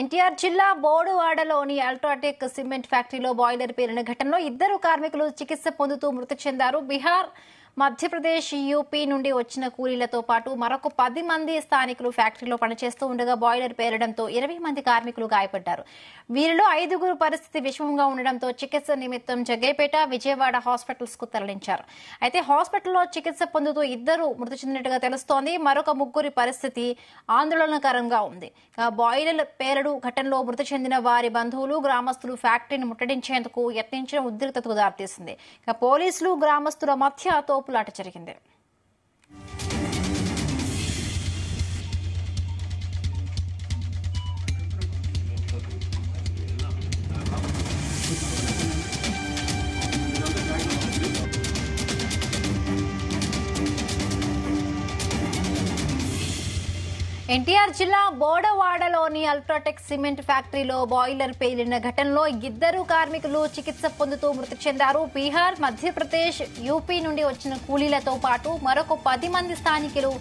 ఎన్టీఆర్ జిల్లా బోడువాడలోని UltraTech cement ఫ్యాక్టరీలో boiler పేలిన ఘటనలో ఇద్దరు కార్మికులు చికిత్స పొందుతూ మృతి చెందారు. బీహార్, మధ్యప్రదేశ్, యూపీ నుండి వచ్చిన కూలీలతో పాటు మరొక 10 మంది స్థానికులు ఫ్యాక్టరీలో పనిచేస్తూ ఉండగా బాయిలర్ పేలడంతో 20 మంది కార్మికులు గాయపడ్డారు. వీరిలో 5గురు పరిస్థితి విషమంగా ఉండడంతో చికిత్స నిమిత్తం జగ్గైపేట, విజయవాడ హాస్పిటల్స్ కు తరలించారు. అయితే హాస్పిటల్లో చికిత్స పొందుతూ ఇద్దరు మృతి చెందినట్టుగా తెలుస్తోంది. మరొక 3 పరిస్థితి ఆందోళనకరంగా ఉంది. బాయిలర్ పేలుడు ఘటనలో మృతి చెందిన వారి బంధువులు, గ్రామస్తులు ఫ్యాక్టరీని ముట్టడించేందుకు యత్నించిన ఉద్రిక్తతకు దారితీసింది. పోలీసులు, గ్రామస్తుల మధ్య తోపులాట జరిగింది. ఎన్టీఆర్ జిల్లా బోడవాడలోని అల్ట్రాటెక్ సిమెంట్ ఫ్యాక్టరీలో బాయిలర్ పేలిన ఘటనలో ఇద్దరు కార్మికులు చికిత్స పొందుతూ మృతి చెందారు. బీహార్, మధ్యప్రదేశ్, యూపీ నుండి వచ్చిన కూలీలతో పాటు మరొక 10 మంది స్థానికులు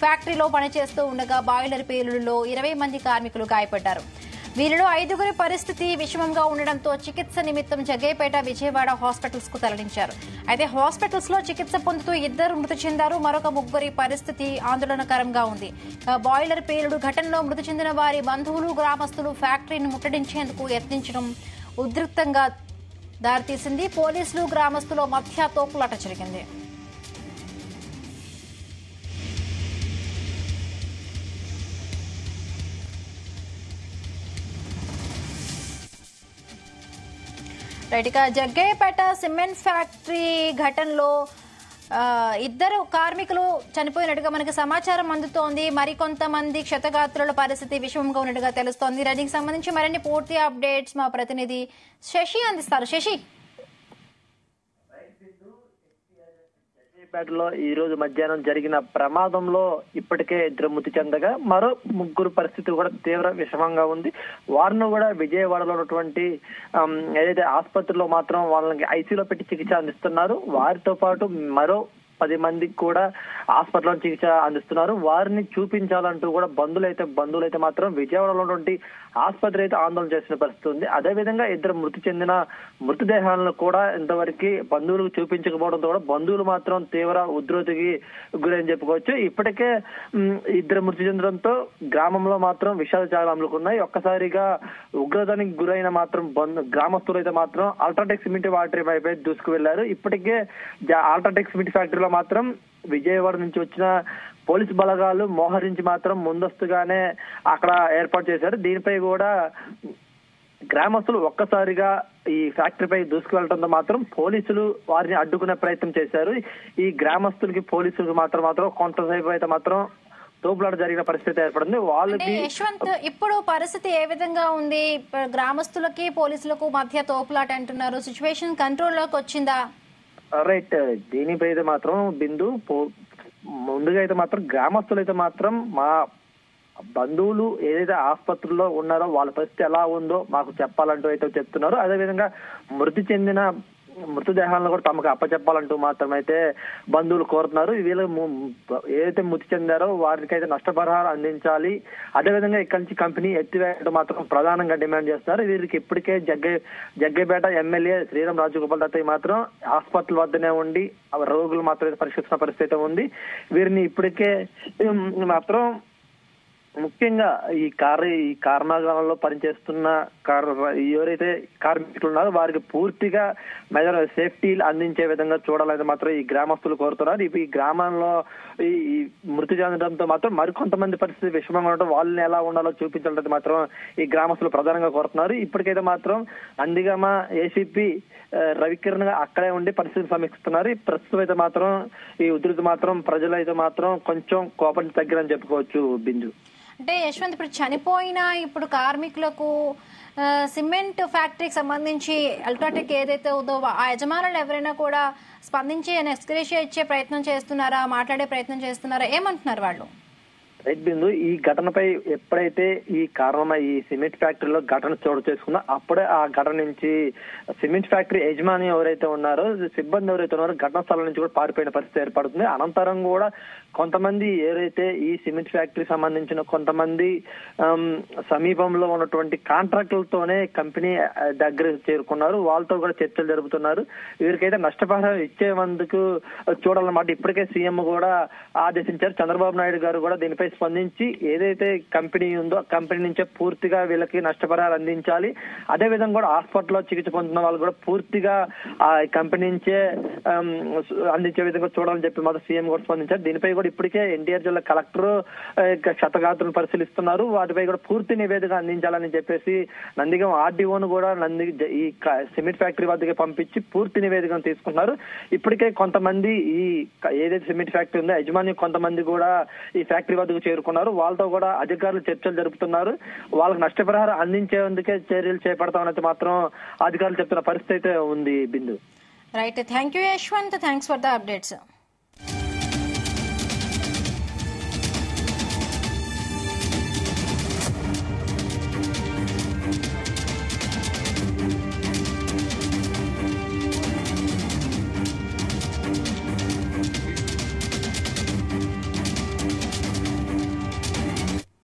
ఫ్యాక్టరీలో పనిచేస్తూ ఉండగా బాయిలర్ పేలుడులో 20 మంది కార్మికులు గాయపడ్డారు. వీరిలో 5గురి పరిస్థితి విషమంగా ఉండడంతో చికిత్స నిమిత్తం జగ్గైపేట, విజయవాడ హాస్పిటల్స్ కు తరలించారు. అయితే హాస్పిటల్స్ లో చికిత్స పొందుతూ ఇద్దరు మృతి చెందారు. మరొక 3 పరిస్థితి ఆందోళనకరంగా ఉంది. బాయిలర్ పేలుడు ఘటనలో మృతి చెందిన వారి బంధువులు, గ్రామస్తులు ఫ్యాక్టరీని ముట్టడించేందుకు యత్నించడం ఉద్రిక్తంగా దారితీసింది. పోలీసులు, గ్రామస్తుల మధ్య తోపులాట జరిగింది. జగ్గైపేట సిమెంట్ ఫ్యాక్టరీ ఘటనలో ఇద్దరు కార్మికులు చనిపోయినట్టుగా మనకి సమాచారం అందుతోంది. మరికొంతమంది క్షతగాత్రుల పరిస్థితి విషమంగా ఉన్నట్టుగా తెలుస్తోంది. దీనికి సంబంధించి మరిన్ని పూర్తి అప్డేట్స్ మా ప్రతినిధి శశి అందిస్తారు. శశి, పేటలో ఈ రోజు మధ్యాహ్నం జరిగిన ప్రమాదంలో ఇప్పటికే 2 మృతి చెందగా మరో 3 పరిస్థితి కూడా తీవ్ర విషమంగా ఉంది. వారిని కూడా విజయవాడలో ఉన్నటువంటి ఏదైతే ఆసుపత్రిలో మాత్రం వాళ్ళకి ఐసీలో పెట్టి చికిత్స అందిస్తున్నారు. వారితో పాటు మరో 10 మందికి కూడా హాస్పిటల్లో చికిత్స అందిస్తున్నారు. వారిని చూపించాలంటూ కూడా బంధువులైతే మాత్రం విజయవాడలో ఉన్నటువంటి ఆసుపత్రి అయితే ఆందోళన చేసిన పరిస్థితి ఉంది. అదేవిధంగా 2 మృతి చెందిన మృతదేహాలను కూడా ఇంతవరకు బంధువులకు చూపించకపోవడంతో కూడా బంధువులు మాత్రం తీవ్ర ఉద్రేతికి గురని చెప్పుకోవచ్చు. ఇప్పటికే 2 మృతి చెందడంతో గ్రామంలో మాత్రం విషాద చాలు అమలుకున్నాయి. ఒక్కసారిగా ఉగ్రతానికి గురైన మాత్రం గ్రామస్తులు అయితే మాత్రం అల్ట్రాటెక్ సిమెంట్ ఫ్యాక్టరీ వైపు దూసుకు వెళ్లారు. ఇప్పటికే అల్ట్రాటెక్ సిమెంట్ ఫ్యాక్టరీలో మాత్రం విజయవాడ నుంచి వచ్చిన పోలీసు బలగాలు మోహరించి మాత్రం ముందస్తుగానే అక్కడ ఏర్పాటు చేశారు. దీనిపై కూడా గ్రామస్తులు ఒక్కసారిగా ఈ ఫ్యాక్టరీపై దూసుకువెళ్లడంతో మాత్రం పోలీసులు వారిని అడ్డుకునే ప్రయత్నం చేశారు. ఈ గ్రామస్తులకి పోలీసులకు మాత్రం కొంతసేపు అయితే మాత్రం తోపులాట జరిగిన పరిస్థితి ఏర్పడింది. వాళ్ళకి యశ్వంత్, ఇప్పుడు పరిస్థితి ఏ విధంగా ఉంది? గ్రామస్తులకి పోలీసులకు మధ్య తోపులాట అంటున్నారు. సిచ్యువేషన్ కంట్రోల్లోకి వచ్చిందా? రైట్, దీనిపై అయితే మాత్రం బిందు ముందుగా అయితే మాత్రం గ్రామస్తులు అయితే మాత్రం మా బంధువులు ఏదైతే ఆసుపత్రుల్లో ఉన్నారో వాళ్ళ పరిస్థితి ఎలా ఉందో మాకు చెప్పాలంటూ అయితే చెప్తున్నారు. అదేవిధంగా మృతి చెందిన మృతదేహాలను కూడా తమకు అప్పచెప్పాలంటూ మాత్రమైతే బంధువులు కోరుతున్నారు. వీళ్ళు ఏదైతే మృతి చెందారో వారికైతే నష్టపరిహారం అందించాలి. అదేవిధంగా ఇక్కడి నుంచి కంపెనీ ఎత్తివేయడం మాత్రం ప్రధానంగా డిమాండ్ చేస్తున్నారు. వీరికి ఇప్పటికే జగ్గైపేట ఎమ్మెల్యే శ్రీరామ్ రాజగోపాల్ దత్తయ్య మాత్రం హాస్పిటల్ వద్దనే ఉండి రోగులు మాత్రమే పరీక్షిస్తున్న పరిస్థితి ఉంది. వీరిని ఇప్పటికే మాత్రం ముఖ్యంగా ఈ కర్మాగారంలో పనిచేస్తున్న ఎవరైతే కార్మికులు ఉన్నారో వారికి పూర్తిగా సేఫ్టీ అందించే విధంగా చూడాలని మాత్రం ఈ గ్రామస్తులు కోరుతున్నారు. ఈ గ్రామంలో ఈ మృతి చెందడంతో మాత్రం మరికొంతమంది పరిస్థితి విషమంగా ఉండటం, వాళ్ళని ఎలా ఉండాలో చూపించాలంటే మాత్రం ఈ గ్రామస్తులు ప్రధానంగా కోరుతున్నారు. ఇప్పటికైతే మాత్రం నందిగామ ఏసీపీ రవికిరణ్ అక్కడే ఉండి పరిస్థితిని సమీక్షిస్తున్నారు. ఈ ప్రస్తుతం అయితే మాత్రం ఈ ఉధృతి మాత్రం ప్రజలు అయితే మాత్రం కొంచెం కోపం తగ్గిరని చెప్పుకోవచ్చు. బిందు, అంటే యశ్వంత్, ఇప్పుడు చనిపోయిన కార్మికులకు సిమెంట్ ఫ్యాక్టరీకి సంబంధించి అల్ట్రాటెక్ ఏదైతే ఉందో ఆ యజమానులు ఎవరైనా కూడా స్పందించి ఎక్స్గ్రేషియా ఇచ్చే ప్రయత్నం చేస్తున్నారా, మాట్లాడే ప్రయత్నం చేస్తున్నారా, ఏమంటున్నారు వాళ్ళు? రైట్ బిందు, ఈ ఘటనపై ఎప్పుడైతే ఈ సిమెంట్ ఫ్యాక్టరీలో ఘటన చోటు చేసుకున్నా అప్పుడే ఆ ఘటన నుంచి సిమెంట్ ఫ్యాక్టరీ యజమాని ఎవరైతే ఉన్నారో, సిబ్బంది ఎవరైతే ఉన్నారో ఘటనా స్థలం నుంచి కూడా పారిపోయిన పరిస్థితి ఏర్పడుతుంది. అనంతరం కూడా కొంతమంది ఏదైతే ఈ సిమెంట్ ఫ్యాక్టరీ సంబంధించిన కొంతమంది సమీపంలో ఉన్నటువంటి కాంట్రాక్టులతోనే కంపెనీ దగ్గర చేరుకున్నారు. వాళ్ళతో కూడా చర్చలు జరుపుతున్నారు. వీరికైతే నష్టపరిహారం ఇచ్చేందుకు చూడాలన్నమాట. ఇప్పటికే సీఎం కూడా ఆదేశించారు. చంద్రబాబు నాయుడు గారు కూడా దీనిపై స్పందించి ఏదైతే కంపెనీ ఉందో కంపెనీ నుంచే పూర్తిగా వీళ్ళకి నష్టపరిహారం అందించాలి. అదే విధంగా కూడా హాస్పిటల్లో చికిత్స పొందుతున్న వాళ్ళు కూడా పూర్తిగా ఆ కంపెనీ నుంచే అందించే విధంగా చూడాలని చెప్పి మాత్రం సీఎం కూడా స్పందించారు. దీనిపై కూడా ఇప్పటికే ఎన్టీఆర్ జిల్లా కలెక్టర్ క్షతగాత్రులను పరిశీలిస్తున్నారు. వాటిపై కూడా పూర్తి నివేదిక అందించాలని చెప్పేసి నందిగం ఆర్డీఓను కూడా ఈ సిమెంట్ ఫ్యాక్టరీ వద్దకి పంపించి పూర్తి నివేదికను తీసుకున్నారు. ఇప్పటికే కొంతమంది ఈ ఏదైతే సిమెంట్ ఫ్యాక్టరీ ఉందో యజమాని కొంతమంది కూడా ఈ ఫ్యాక్టరీ వద్దకు చేరుకున్నారు. వాళ్ళతో కూడా అధికారులు చర్చలు జరుపుతున్నారు. వాళ్ళకి నష్టపరిహారం అందించేందుకే చర్యలు చేపడతామని మాత్రం అధికారులు చెప్తున్న పరిస్థితి అయితే ఉంది. Bindu. Right, thank you Yashwant, thanks for the updates.